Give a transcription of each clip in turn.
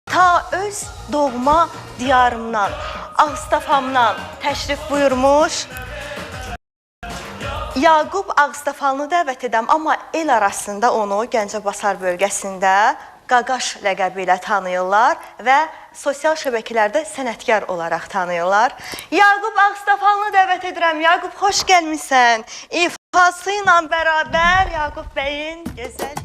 Ta öz doğma diyarımdan, Ağstafamdan təşrif buyurmuş. Yaqub Ağstafalını dəvət edəm, amma el arasında onu Gəncəbasar bölgəsində Qaqaş ləqəbi ilə tanıyırlar və sosial şəbəkələrdə sənətkar olaraq tanıyırlar. Yaqub Ağstafalını dəvət edirəm. Yaqub, xoş gəlmişsən. İfası ilə bərabər Yaqub bəyin gözəl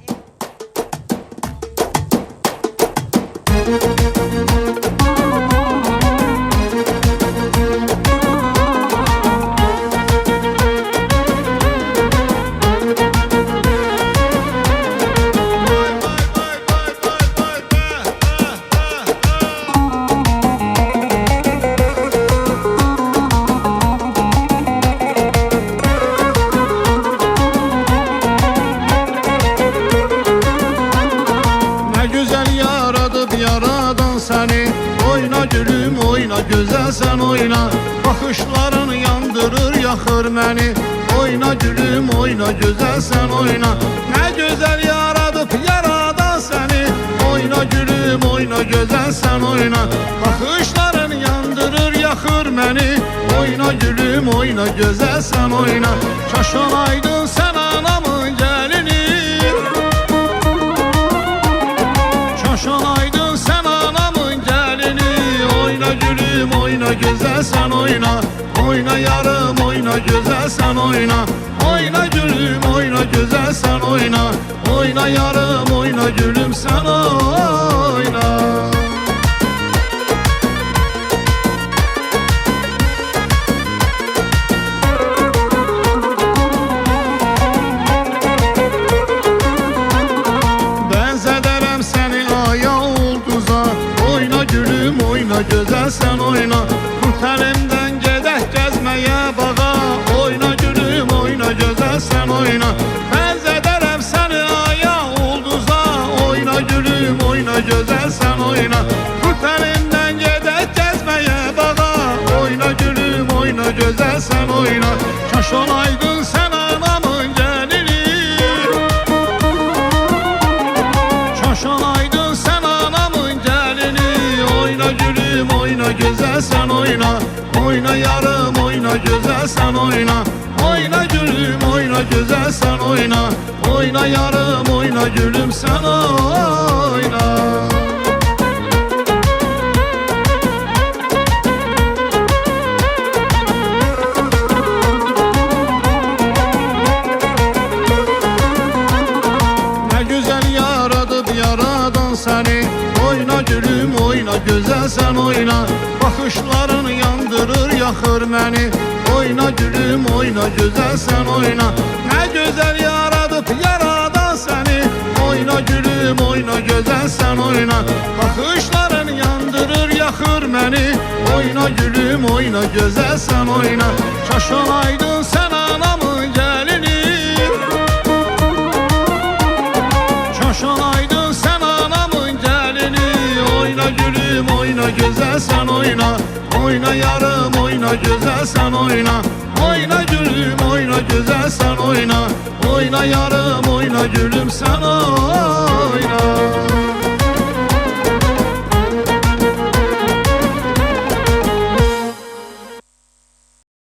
gülüm oyna, güzel sen oyna. Bakışların yandırır, yakır beni. Oyna gülüm oyna, güzel sen oyna. Ne güzel yaradıp yaradan seni. Oyna gülüm oyna, güzel sen oyna. Bakışların yandırır, yakır beni. Oyna gülüm oyna, güzel sen oyna. Kaş olaydın sen anamın gelini. Kaş olaydın sen anamın gelini. Oyna gülüm oyna, güzel sen oyna. Oyna yarım oyna, güzel sen oyna. Oyna gülüm oyna, güzel sen oyna. Oyna yarım oyna, gülüm sen oyna. Benzederim seni aya ulduza. Oyna gülüm oyna, güzel sen oyna. Kurt elimden gedək gezmeye bağa. Oyna gülüm oyna, güzel sen oyna. Benzederim seni aya ulduza. Oyna gülüm oyna, güzel sen oyna. Kurt elimden gedək gezmeye bağa. Oyna gülüm oyna, güzel sen oyna. Kaş olaydın sen anamın gelini. Kaş olaydın sen anamın gelini. Oyna gülüm oyna, güzel sen oyna. Oyna yarım oyna, güzel sen oyna. Oyna gülüm oyna, güzel sen oyna. Oyna yarım oyna, gülüm sen oyna. Ne güzel yaradıp yaradan seni. Oyna gülüm oyna, güzel sen oyna. Bakışların yandırır, yakır beni. Oyna gülüm oyna, güzel sen oyna. Ne güzel yaradıp yaradan seni. Oyna gülüm oyna, güzel sen oyna. Bakışların yandırır, yakır beni. Oyna gülüm oyna, güzel sen oyna. Kaş olaydın sen anamın gelini. Kaş olaydın sen anamın gelini. Oyna gülüm oyna, güzel sen oyna. Oyna yarım oyna, güzel sen oyna. Oyna gülüm oyna, güzel sen oyna. Oyna yarım oyna, gülüm sen oyna.